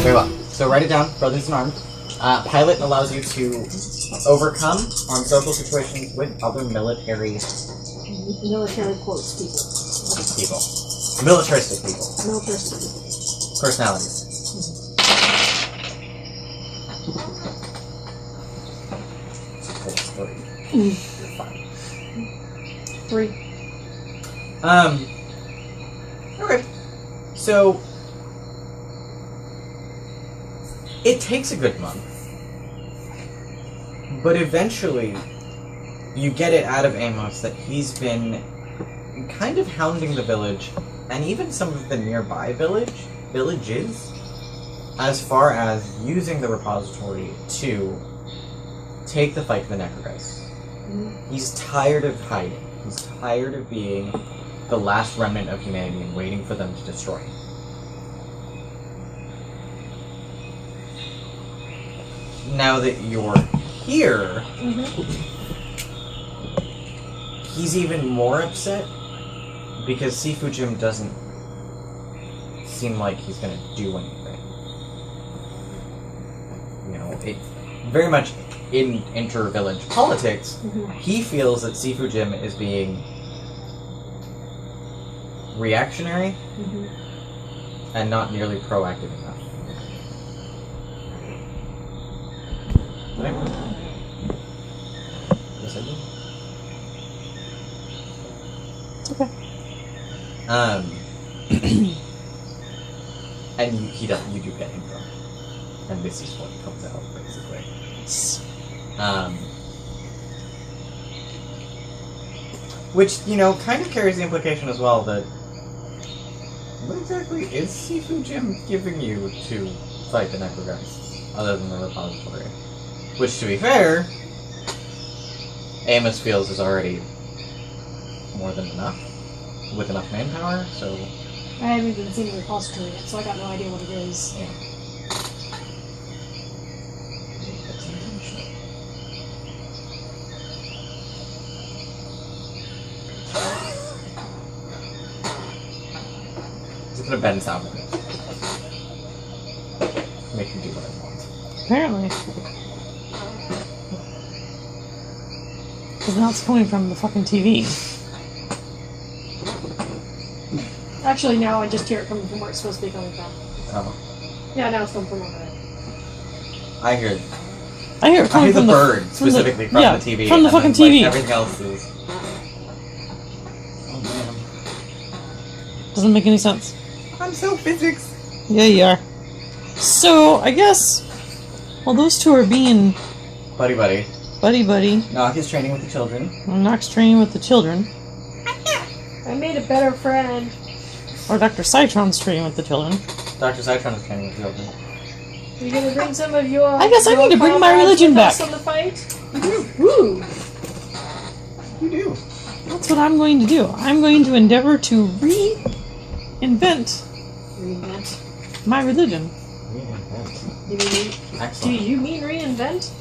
Very well. So write it down, Brothers in Arms. Pilot allows you to overcome on social situations with other military quotes people. Militaristic people. Militaristic people. Personalities. You're fine. 3. Okay. So it takes a good month, but eventually you get it out of Amos that he's been kind of hounding the village, and even some of the nearby villages, as far as using the repository to take the fight to the Necrogeist. He's tired of hiding. He's tired of being the last remnant of humanity and waiting for them to destroy him. Now that you're here, he's even more upset because Sifu Jim doesn't seem like he's going to do anything. You know, it very much in inter-village politics, he feels that Sifu Jim is being reactionary and not nearly proactive enough. Did I move? Yes, I did. Okay. And you do get him drunk. And this is what comes out, basically. Which, you know, kind of carries the implication as well that what exactly is Sifu Jim giving you to fight the Necrogeist, other than the repository? Which, to be fair, Amos feels is already more than enough, with enough manpower, so... I haven't even seen the repository yet, so I got no idea what it is. Yeah. It's gonna bend sound of it. Make you do what I want. Apparently. Because now it's coming from the fucking TV. Actually, now I just hear it coming from where it's supposed to be coming from. Oh. Yeah, now it's coming from over there. I hear it. I hear it I coming hear the from bird, specifically from the TV. From the and fucking then, TV. Like, everything else is... Oh, man. Doesn't make any sense. I'm so physics. Yeah, you are. So, I guess... Well, those two are being Buddy. buddy-buddy. Nock is training with the children. And Nock's training with the children. I made a better friend. Or Dr. Citron's training with the children. Dr. Citron is training with the children. Are you gonna bring some of your... I guess I need to bring my comrades religion with us back. on the fight? Woo! You do. That's what I'm going to do. I'm going to endeavor to reinvent Reinvent. my religion. You mean, do Excellent. you mean reinvent?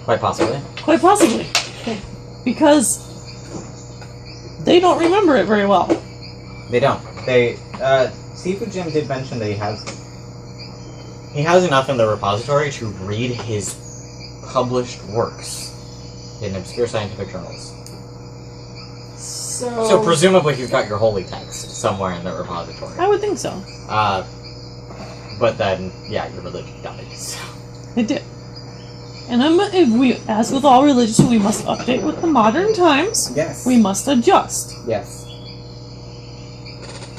Quite possibly. Quite possibly. Because they don't remember it very well. They don't. Sifu Jim did mention that he has enough in the repository to read his published works in obscure scientific journals. So presumably he's got your holy text somewhere in the repository. I would think so. But then, yeah, your religion dies. It did. And as with all religions, we must update with the modern times. Yes. We must adjust. Yes.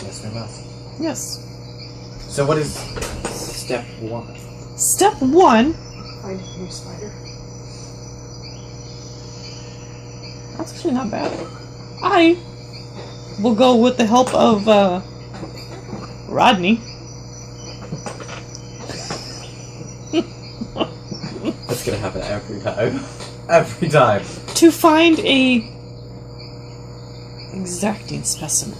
Yes, we must. Yes. So what is step 1? Step 1. Find a new spider. That's actually not bad. I will go with the help of Rodney. That's gonna happen every time. Every time. To find a exacting specimen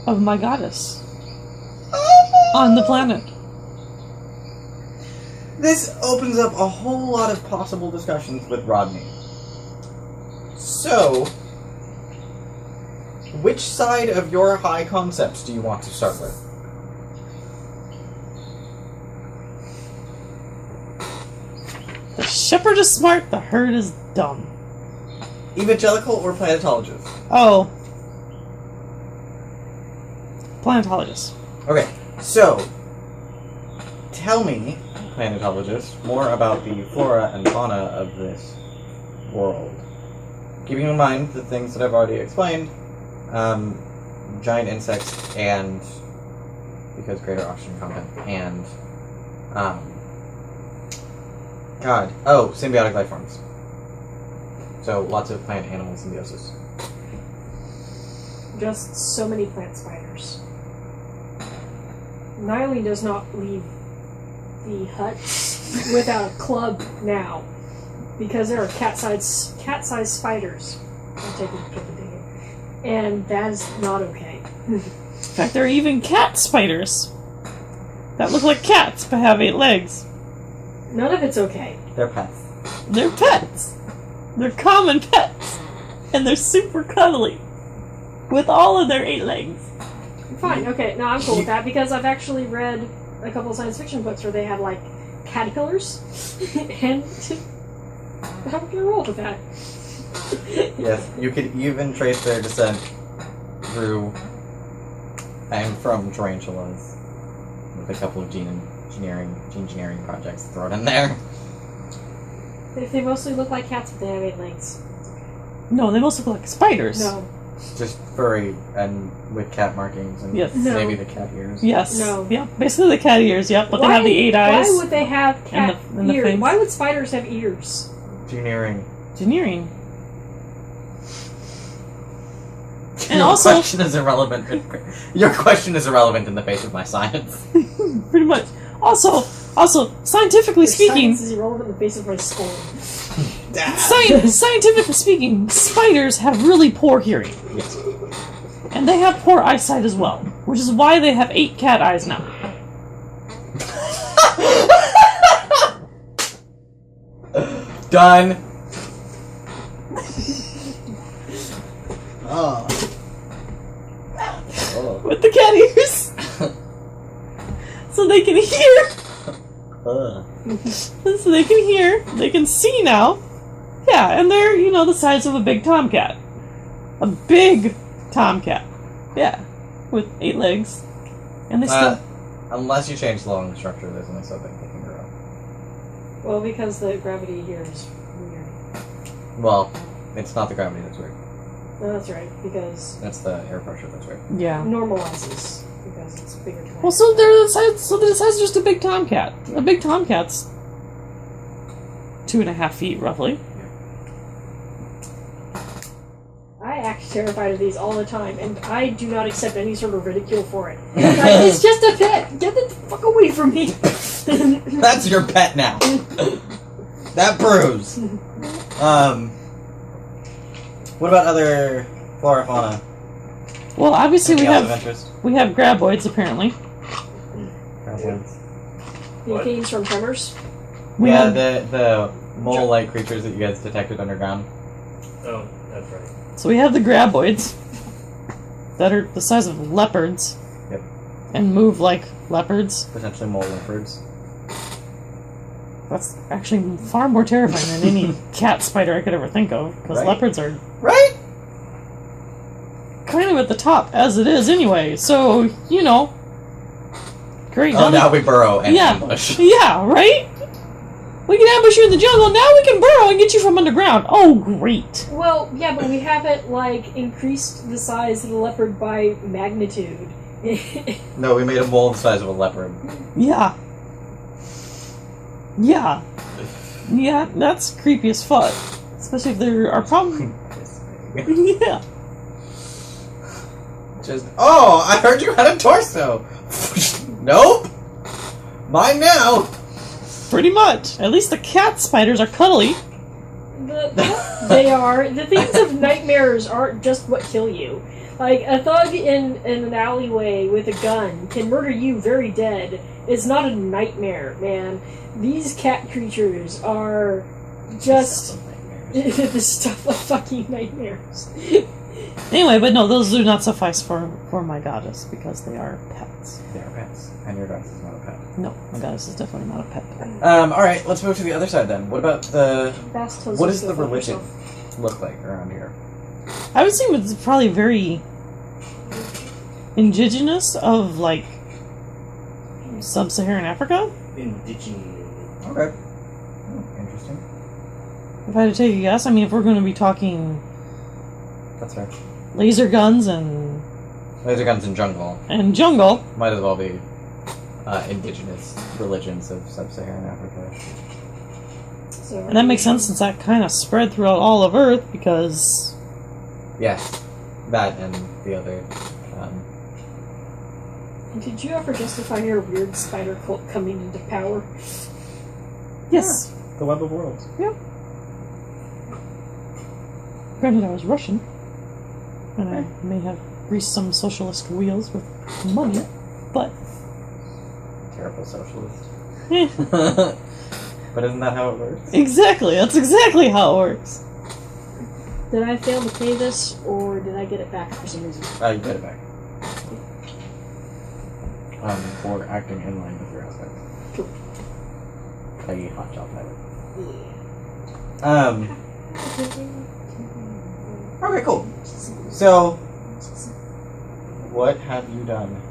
of my goddess on the planet. This opens up a whole lot of possible discussions with Rodney. So, which side of your high concepts do you want to start with? The shepherd is smart, the herd is dumb. Evangelical or planetologist? Oh. Planetologist. Okay, so tell me, planetologist, more about the flora and fauna of this world. Keeping in mind the things that I've already explained, giant insects and, because greater oxygen content, and, symbiotic life forms. So lots of plant-animal symbiosis. Just so many plant spiders. Niley does not leave the huts without a club now, because there are cat-sized spiders. I'm taking a picture of it, and that is not okay. In fact, there are even cat spiders that look like cats but have 8 legs. None of it's okay. They're pets. They're pets. They're common pets. And they're super cuddly. With all of their 8 legs. Fine, okay, no, I'm cool with that, because I've actually read a couple of science fiction books where they had, like, caterpillars, and how would you roll with that? Yes, you could even trace their descent through and from tarantulas, with a couple of gene engineering projects thrown in there. They mostly look like cats, but they have 8 legs. No, they mostly look like spiders. No. Just furry and with cat markings and Yes. No. maybe the cat ears. Yes. No. Yeah, basically the cat ears, yep. But they have the 8 eyes. Why would they have cat and the ears? fangs. Why would spiders have ears? Engineering. Engineering. And Your also, question is irrelevant. Your question is irrelevant in the face of my science. pretty much. Also, scientifically Your speaking, science is irrelevant in the face of my skull. scientifically speaking, spiders have really poor hearing. Yes. And they have poor eyesight as well, which is why they have 8 cat eyes now. Done. Oh. With the cat ears. So they can hear. So they can hear. They can see now. Yeah, and they're, the size of a big tomcat. A big tomcat. Yeah. With 8 legs. And they still... Unless you change the lung structure, there's only so big they can grow. Well, because the gravity here is weird. Well, it's not the gravity that's weird. No, that's right, because It's the air pressure that's weird. Yeah. normalizes, because it's bigger to Well, so they're the size. So they're the size of just a big tomcat. A big tomcat's 2.5 feet, roughly. I act terrified of these all the time, and I do not accept any sort of ridicule for it. Like, it's just a pet! Get the fuck away from me! That's your pet now. That proves. What about other flora fauna? Well, obviously Anything else of interest? we have graboids apparently. The things from Tremors. We Yeah, have, the mole-like creatures that you guys detected underground. Oh, that's right. so we have the graboids that are the size of leopards. Yep. And move like leopards. Potentially mole leopards. That's actually far more terrifying than any cat spider I could ever think of, because Right. leopards are Right? kind of at the top as it is anyway. So great. Oh, now we burrow and Yeah. ambush. Yeah, right? We can ambush you in the jungle, now we can burrow and get you from underground. Oh, great. Well, yeah, but we haven't, increased the size of the leopard by magnitude. No, we made a mole the size of a leopard. Yeah. Yeah. Yeah, that's creepy as fuck. Especially if there are problems. Yeah. Oh, I heard you had a torso. Nope. Mine now. Pretty much. At least the cat spiders are cuddly. They are. The things of nightmares aren't just what kill you. Like, a thug in an alleyway with a gun can murder you very dead. It's not a nightmare, man. These cat creatures are just the stuff of fucking nightmares. Anyway, but no, those do not suffice for my goddess because they are pets. They are pets, and your goddess is not a pet. No, my goddess is definitely not a pet. All right, let's move to the other side then. What about the? Bass tells What you does to the go fuck religion yourself. look like around here? I would say it's probably very indigenous of like sub-Saharan Africa. Indigenous. Okay. Interesting. If I had to take a guess, I mean, if we're going to be talking That's fair. laser guns and Laser guns and jungle jungle, might as well be indigenous religions of sub-Saharan Africa. So, and that makes sense since that kind of spread throughout all of Earth because Yes, that and the other. Did you ever justify your weird spider cult coming into power? yes, The Web of Worlds. granted I was Russian, and I may have greased some socialist wheels with money, but Terrible socialist. eh, But isn't that how it works? exactly, that's exactly how it works. Did I fail to pay this, or did I get it back for some reason? You get it back. For acting in line with your aspect. Cool. Like a hot job pilot. Okay, cool. So, what have you done?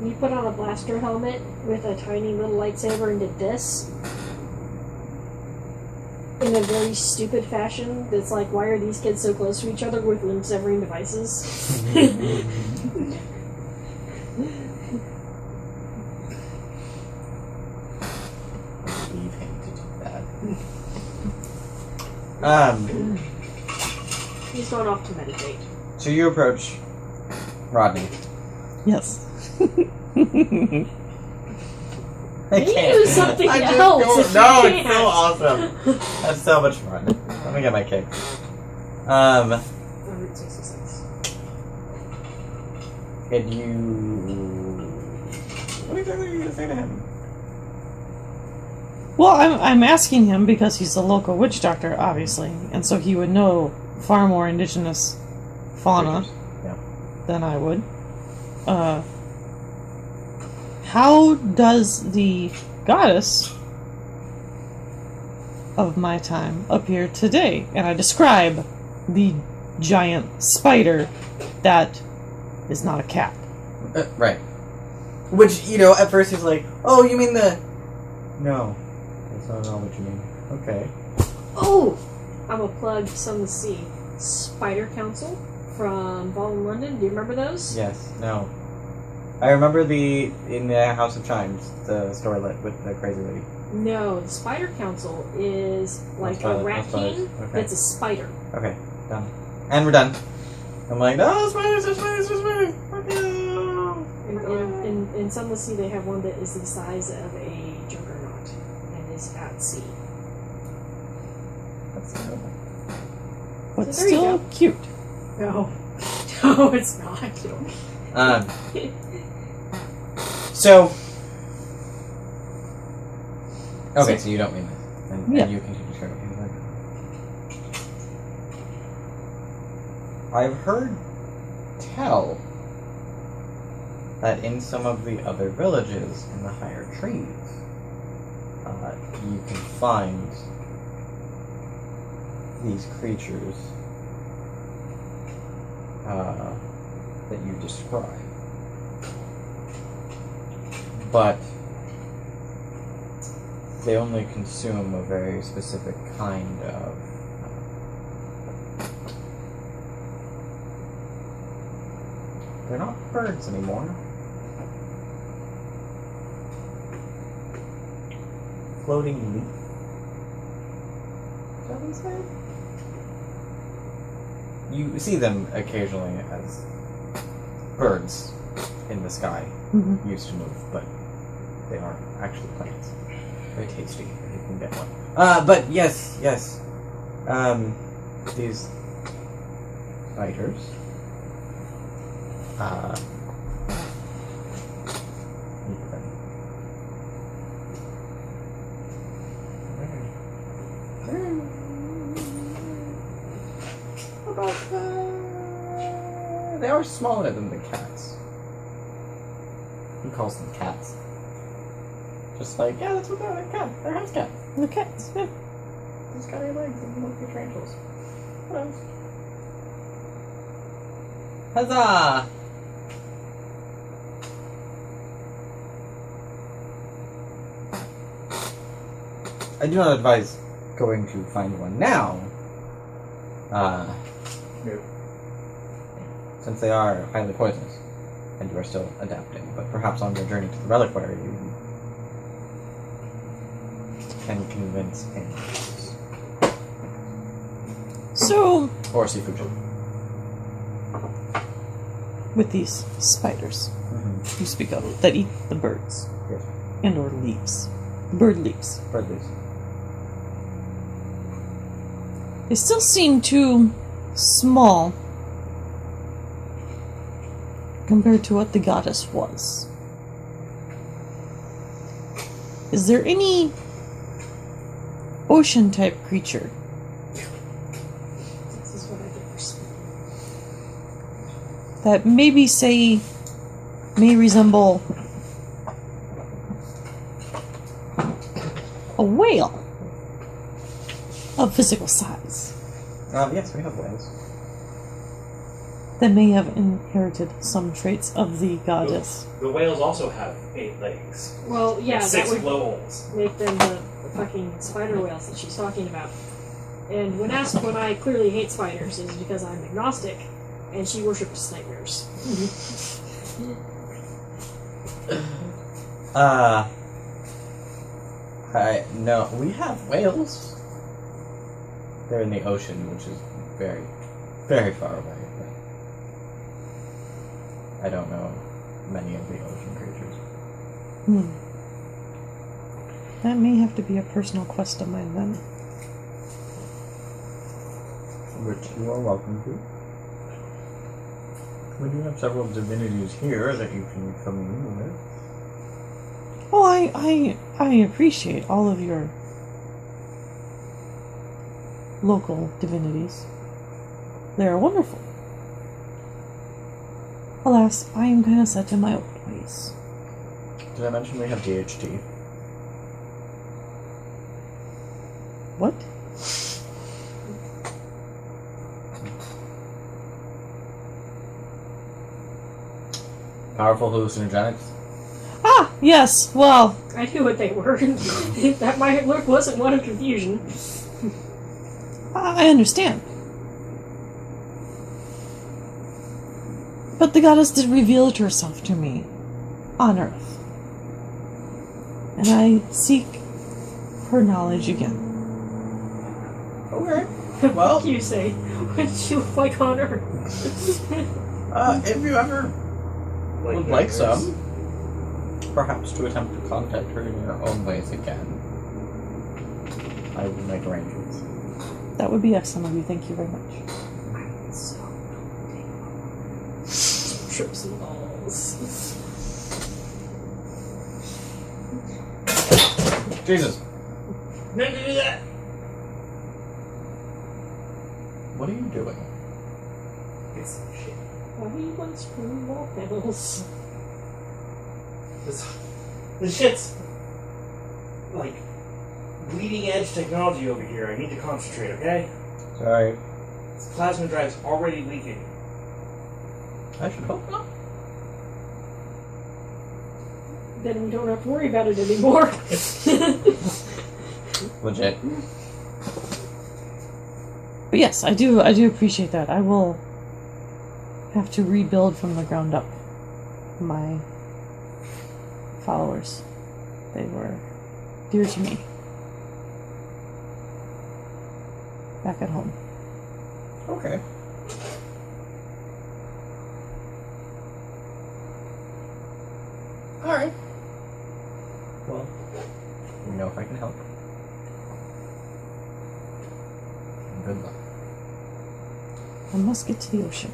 You put on a blaster helmet with a tiny little lightsaber and did this. In a very stupid fashion that's like, why are these kids so close to each other with limb-severing devices? Leave him to do that. He's gone off to meditate. So you approach Rodney. Yes. I Maybe do something else if you No, it's can't. so awesome. That's so much fun. Let me get my kicks. Route 66. Can you? What exactly are you gonna say to him? Well, I'm asking him because he's the local witch doctor, obviously, and so he would know far more indigenous fauna Yeah. than I would. How does the goddess of my time appear today? And I describe the giant spider that is not a cat. Right. Which, at first he's like, oh, you mean the... No. That's not at all what you mean. Okay. Oh! I'm a plug Sun the Sea. Spider Council from Ball in London. Do you remember those? Yes. No. I remember in the House of Chimes, the storylet with the crazy lady. No, the Spider Council is like That's a rat spiders. king Okay. that's a spider. Okay, done. And we're done. I'm like, oh, spiders, spiders, spiders! Fuck you! In Sun the Sea, they have one that is the size of a juggernaut and is at sea. That's terrible. But So there you still go. cute. No. No, it's not. So... Okay, so you don't mean this. And Yeah. you continue to show me. I've heard tell that in some of the other villages in the higher trees, you can find these creatures that you describe. But they only consume a very specific kind of they're not birds anymore. Floating leaf. Is that what he said? You see them occasionally as birds in the sky. Mm-hmm. Used to move, but they aren't actually plants. Very tasty if you can get one. But yes. These spiders. are smaller than the cats. He calls them cats. Just like, yeah, that's what they're cat. They're house cats. The cats, yeah. He's got 8 legs and monkey tarantulas. What else? Huzzah! I do not advise going to find one now. No. Since they are highly poisonous, and you are still adapting. But perhaps on your journey to the reliquary, you can convince him. So, Or Sifuji. with these spiders Mm-hmm. you speak of that eat the birds Yes. and or leaves, bird leaves, Bird leaves. they still seem too small compared to what the goddess was. Is there any ocean type creature This is what I get for sleep. that maybe may resemble a whale of physical size Yes, we have whales. that may have inherited some traits of the goddess? The whales also have 8 legs. Well, yeah, And that 6 would blowholes. make them the fucking spider whales that she's talking about. And when asked when I clearly hate spiders, it is because I'm agnostic, and she worships nightmares. No, we have whales. They're in the ocean, which is very, very far away. But I don't know many of the ocean creatures. That may have to be a personal quest of mine then. Which you are welcome to. We do have several divinities here that you can commune with. Oh, I appreciate all of your local divinities. They are wonderful. Alas, I am kind of set in my old ways. Did I mention we have DHT? What? Powerful hallucinogenics? Ah, yes, well, I knew what they were. That my look wasn't one of confusion. I understand. But the goddess did reveal herself to me on Earth. And I seek her knowledge again. Okay. What Well, do you say? What did she look like on Earth? if you ever would like nightmares. some, perhaps to attempt to contact her in your own ways again, I will make arrangements. That would be excellent of you. Thank you very much. So trips and balls. Jesus! No, do that! What are you doing? It's shit. Why do you want spoon wall panels? This shit's like bleeding edge technology over here. I need to concentrate, okay? Sorry. This plasma drive's already leaking. I should hope not. Then we don't have to worry about it anymore. Legit. But yes, I do appreciate that. I will have to rebuild from the ground up my followers. They were dear to me. Back at home. Okay. Alright. Well, let me know if I can help. Good luck. I must get to the ocean.